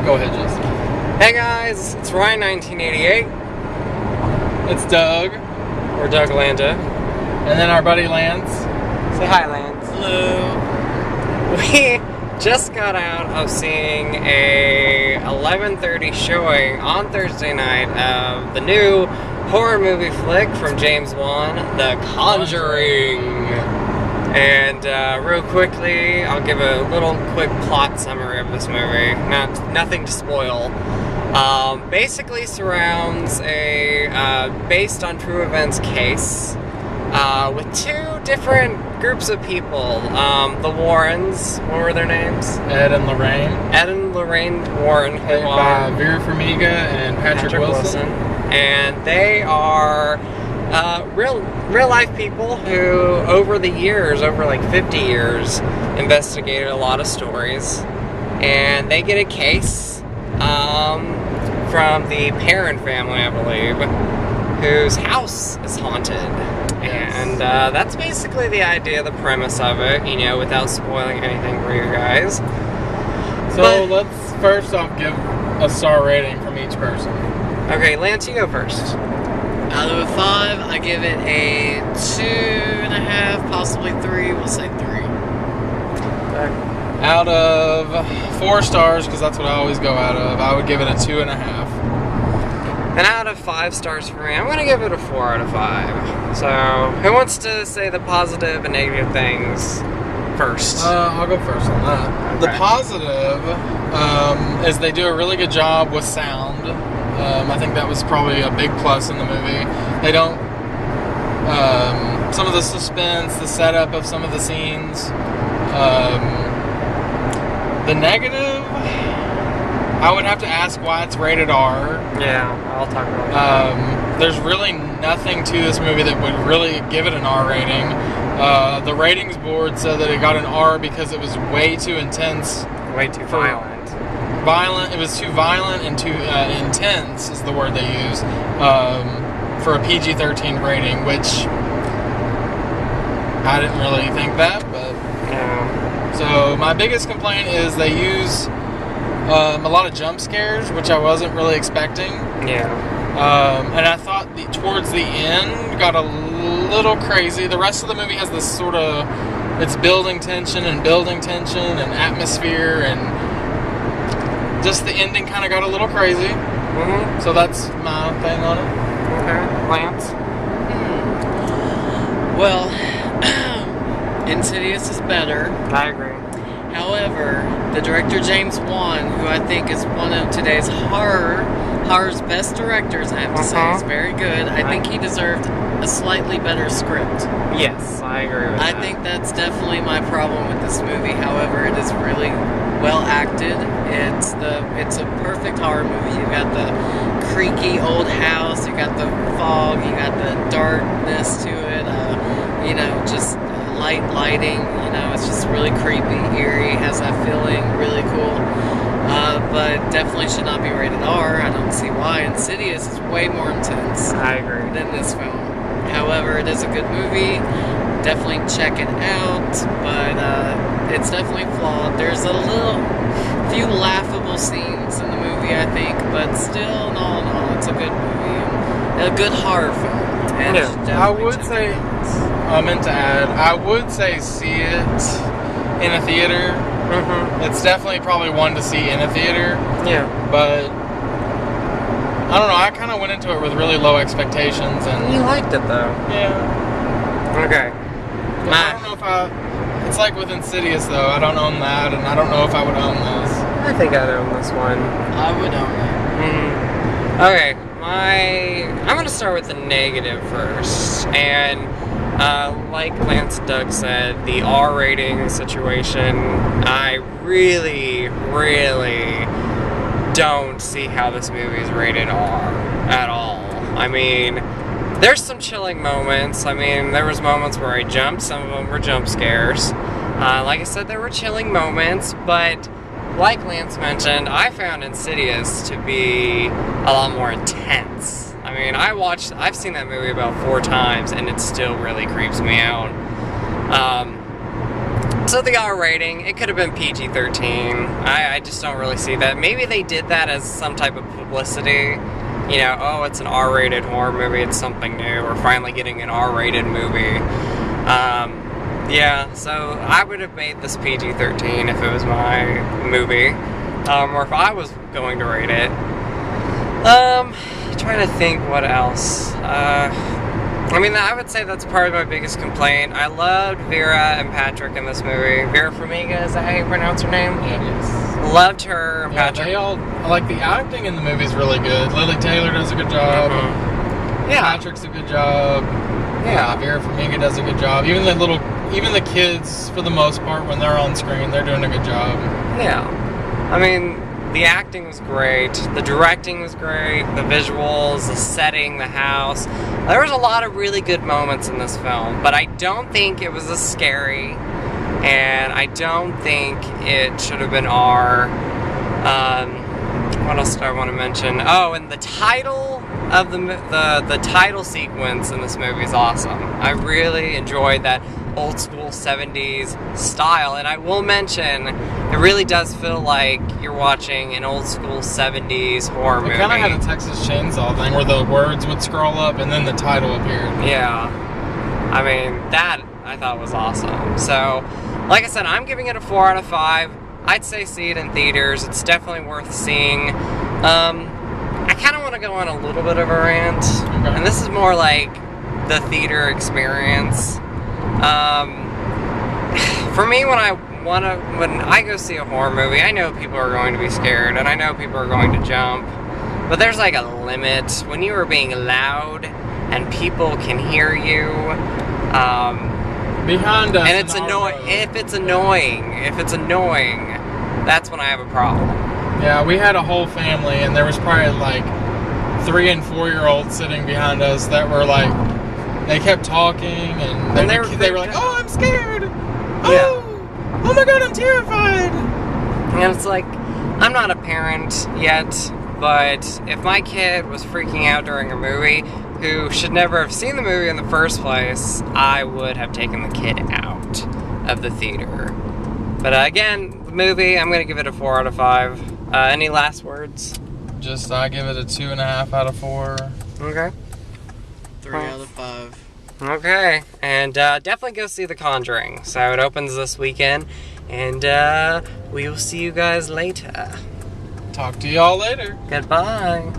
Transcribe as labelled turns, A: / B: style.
A: Go ahead, Justin.
B: Hey guys, it's Ryan 1988.
A: It's Doug.
B: Or Doug Landa.
A: And then our buddy Lance.
B: Say hi, Lance.
C: Hello.
B: We just got out of seeing a 11:30 showing on Thursday night of the new horror movie flick from James Wan, The Conjuring. And real quickly, I'll give a little quick plot summary of this movie. Nothing to spoil. Basically surrounds a based on true events case with two different groups of people. The Warrens, what were their names?
A: Ed and Lorraine.
B: Ed and Lorraine Warren, who
A: Played
B: are
A: by Vera Farmiga and Patrick Wilson.
B: And they are real life people who, over the years, over like 50 years, investigated a lot of stories. And they get a case from the Perrin family, I believe, whose house is haunted.
A: Yes.
B: And that's basically the idea, the premise of it, you know, without spoiling anything for you guys.
A: So let's first off give a star rating from each person.
B: Okay, Lance, you go first.
C: Out of a 5, I give it a 2.5, possibly 3. We'll say 3.
A: Out of 4 stars, because that's what I always go out of, I would give it a 2.5.
B: And out of 5 stars for me, I'm going to give it a 4 out of 5. So, who wants to say the positive and negative things first?
A: I'll go first on that.
B: Okay.
A: The positive is they do a really good job with sound. I think that was probably a big plus in the movie. They don't... some of the suspense, the setup of some of the scenes. The negative... I would have to ask why it's rated R.
B: Yeah, I'll talk about that.
A: There's really nothing to this movie that would really give it an R rating. The ratings board said that it got an R because it was way too intense.
B: Way too violent.
A: It was too violent and too intense is the word they use for a PG-13 rating, which I didn't really think that, but...
B: Yeah.
A: So my biggest complaint is they use... a lot of jump scares, which I wasn't really expecting.
B: Yeah.
A: And I thought towards the end got a little crazy. The rest of the movie has this sort of... It's building tension and atmosphere, and just the ending kind of got a little crazy.
B: Mm-hmm.
A: So that's my thing on it.
B: Okay. Lance?
C: Well, Insidious is better.
B: I agree.
C: However, the director James Wan, who I think is one of today's horror's best directors, I have to say, is very good. I think he deserved a slightly better script.
B: Yes, I agree with that.
C: I think that's definitely my problem with this movie. However, it is really well acted. It's a perfect horror movie. You got the creaky old house, you got the fog, you got the darkness to it. Just lighting. It's just really creepy, eerie. Has that feeling. Really cool. But definitely should not be rated R. I don't see why. Insidious is way more intense
B: I agree.
C: than this film. However, it is a good movie. Definitely check it out, but it's definitely flawed. There's a few laughable scenes in the movie, I think, but still, in all, it's a good movie. A good horror film. And
A: I would say, I meant to add, I would say see it in a theater.
B: Mm-hmm.
A: It's definitely probably one to see in a theater.
B: Yeah.
A: But I don't know, I kind of went into it with really low expectations, and
B: You liked it, though.
A: yeah.
B: Okay.
A: I don't know if it's like with Insidious though, I don't own that, and I don't know if I would own this.
B: I think I'd own this one.
C: I would own it.
B: Okay, I'm going to start with the negative first. And like Lance and Doug said, the R rating situation, I really, really don't see how this movie is rated R at all. I mean, there's some chilling moments. I mean, there was moments where I jumped. Some of them were jump scares. Like I said, there were chilling moments, but like Lance mentioned, I found Insidious to be a lot more intense. I mean, I've seen that movie about 4 times, and it still really creeps me out. So the R rating, it could have been PG-13. I just don't really see that. Maybe they did that as some type of publicity. You know, oh, it's an R-rated horror movie, it's something new. We're finally getting an R-rated movie. Yeah, so I would have made this PG-13 if it was my movie. Or if I was going to rate it. Trying to think what else. I mean, I would say that's probably my biggest complaint. I loved Vera and Patrick in this movie. Vera Farmiga, is that how you pronounce her name?
A: Yes.
B: Loved her and
A: Yeah,
B: Patrick.
A: they all, like, the acting in the movie is really good. Lily Taylor does a good job.
B: Yeah.
A: Patrick's a good job.
B: Yeah.
A: Vera Farmiga does a good job. Even the kids, for the most part, when they're on screen, they're doing a good job.
B: Yeah. I mean, the acting was great. The directing was great. The visuals, the setting, the house. There was a lot of really good moments in this film, but I don't think it was as scary, and I don't think it should have been R. What else do I want to mention? Oh, and the title of the title sequence in this movie is awesome. I really enjoyed that old school 70s style, and I will mention it really does feel like you're watching an old school 70s horror movie.
A: It kind of had a Texas Chainsaw thing where the words would scroll up and then the title appeared.
B: Yeah. I mean, that I thought was awesome. So, like I said, I'm giving it a 4 out of 5. I'd say see it in theaters. It's definitely worth seeing. I kind of want to go on a little bit of a rant, and this is more like the theater experience. For me, when I go see a horror movie, I know people are going to be scared, and I know people are going to jump, but there's like a limit. When you are being loud and people can hear you,
A: Behind us,
B: and it's annoying. If it's annoying, that's when I have a problem.
A: Yeah, we had a whole family, and there was probably like 3 and 4-year-olds sitting behind us that were like, they kept talking, and they were like, "Oh, I'm scared! Oh my God, I'm terrified!"
B: And it's like, I'm not a parent yet, but if my kid was freaking out during a movie, who should never have seen the movie in the first place, I would have taken the kid out of the theater. But again, the movie, I'm going to give it a 4 out of 5. Any last words?
A: Just, I give it a 2.5 out of 4.
B: Okay.
C: 3 out of 5.
B: Okay, and definitely go see The Conjuring. So it opens this weekend, and we will see you guys later.
A: Talk to y'all later.
B: Goodbye.